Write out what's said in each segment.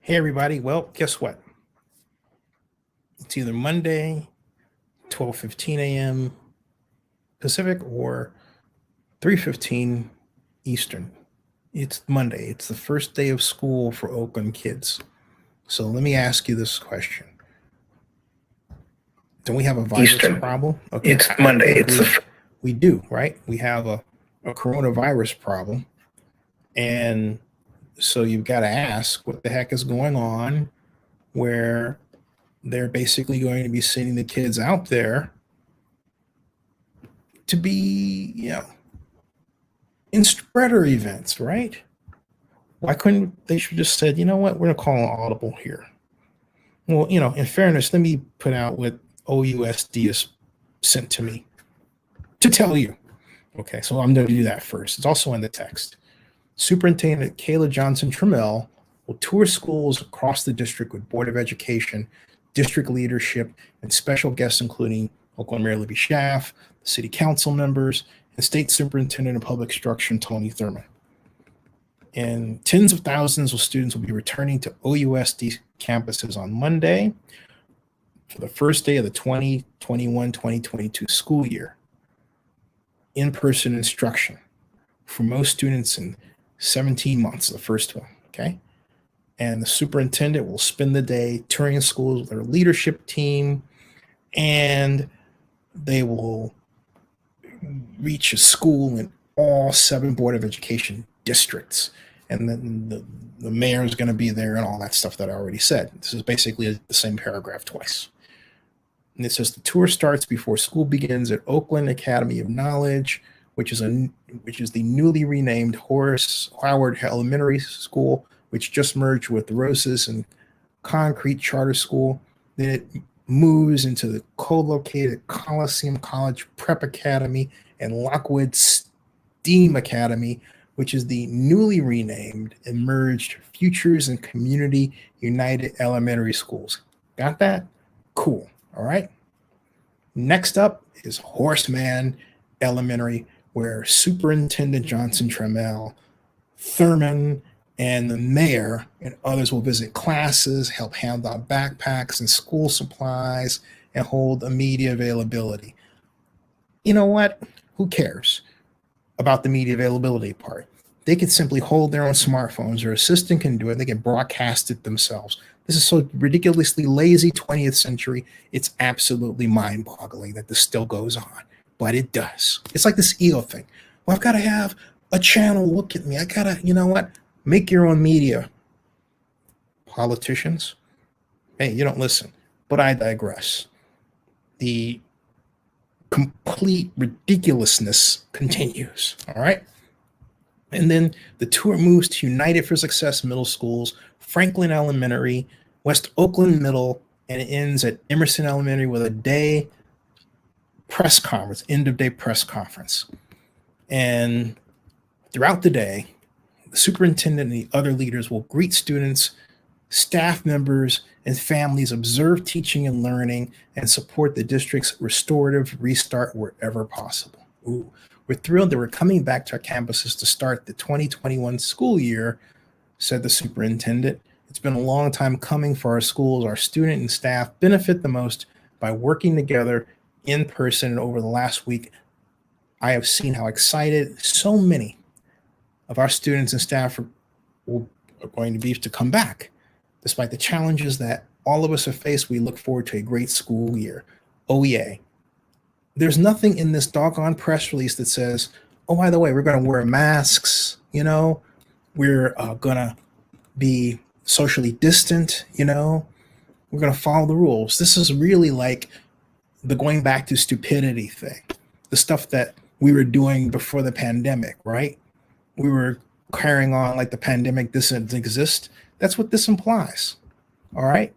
Hey, everybody. Well, guess what? It's either Monday, 12:15 a.m. Pacific or 3:15 Eastern. It's Monday. It's the first day of school for Oakland kids. So let me ask you this question. Don't we have a virus Eastern. problem? Okay. It's Monday. We do, right? We have a coronavirus problem. And so you've got to ask what the heck is going on where they're basically going to be sending the kids out there to be, in spreader events, right? Why couldn't they should just said, you know what, we're gonna call an audible here. Well, in fairness, let me put out what OUSD is sent to me to tell you. Okay, so I'm going to do that first. It's also in the text. Superintendent Kyla Johnson-Trammell will tour schools across the district with Board of Education, district leadership, and special guests including Oakland Mayor Libby Schaaf, the city council members, and State Superintendent of Public Instruction Tony Thurmond. And tens of thousands of students will be returning to OUSD campuses on Monday for the first day of the 2021-2022 school year. In-person instruction for most students in 17 months, the first one, okay? And the superintendent will spend the day touring schools with their leadership team, and they will reach a school in all 7 Board of Education districts. And then the mayor is going to be there and all that stuff that I already said. This is basically the same paragraph twice. And it says the tour starts before school begins at Oakland Academy of Knowledge, which is the newly renamed Horace Howard Elementary School, which just merged with Roses and Concrete Charter School. Then it moves into the co-located Coliseum College Prep Academy and Lockwood STEAM Academy, which is the newly renamed and merged Futures and Community United Elementary Schools. Got that? Cool. All right. Next up is Horseman Elementary, where Superintendent Johnson-Trammell, Thurmond, and the mayor and others will visit classes, help hand out backpacks and school supplies, and hold a media availability. You know what? Who cares about the media availability part? They can simply hold their own smartphones. Their assistant can do it. They can broadcast it themselves. This is so ridiculously lazy 20th century. It's absolutely mind-boggling that this still goes on, but it does. It's like this ego thing. Well, I've got to have a channel look at me. I got to, you know what? Make your own media. Politicians, hey, you don't listen, but I digress. The complete ridiculousness continues, all right? And then the tour moves to United for Success Middle Schools, Franklin Elementary, West Oakland Middle, and it ends at Emerson Elementary with a day press conference, end of day press conference. And throughout the day, the superintendent and the other leaders will greet students, staff members, and families, observe teaching and learning, and support the district's restorative restart wherever possible. Ooh. We're thrilled that we're coming back to our campuses to start the 2021 school year, said the superintendent. It's been a long time coming for our schools. Our student and staff benefit the most by working together in person. And over the last week, I have seen how excited so many of our students and staff are going to be to come back. Despite the challenges that all of us have faced, we look forward to a great school year. Oh, yeah. There's nothing in this doggone press release that says, oh, by the way, we're going to wear masks, we're going to be socially distant, we're going to follow the rules. This is really like the going back to stupidity thing, the stuff that we were doing before the pandemic, right? We were carrying on like the pandemic doesn't exist. That's what this implies, all right?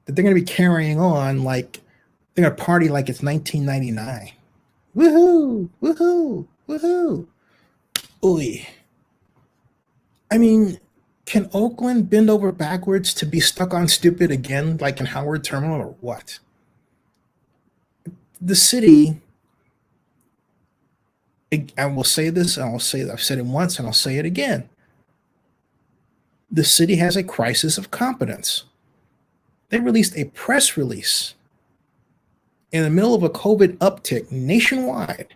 That they're going to be carrying on like they're going to party like it's 1999. Woohoo, woohoo, woohoo. Ooh. I mean, can Oakland bend over backwards to be stuck on stupid again, like in Howard Terminal, or what? The city, I will say this, and I've said it once, and I'll say it again. the city has a crisis of competence. They released a press release in the middle of a COVID uptick nationwide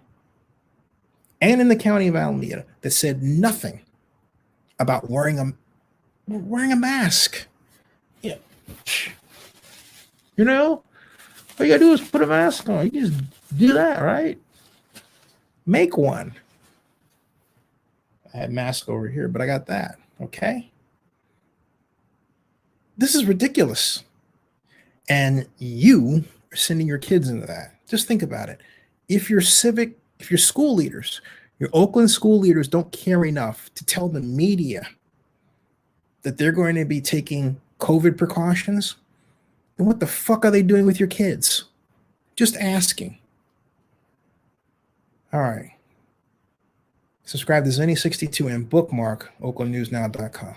and in the county of Alameda that said nothing about wearing a mask. Yeah. You know, all you gotta do is put a mask on. You just do that, right? Make one. I had mask over here, but I got that. Okay. This is ridiculous. And you are sending your kids into that. Just think about it. If your school leaders, your Oakland school leaders don't care enough to tell the media that they're going to be taking COVID precautions, then what the fuck are they doing with your kids? Just asking. All right. Subscribe to Zenny62 and bookmark oaklandnewsnow.com.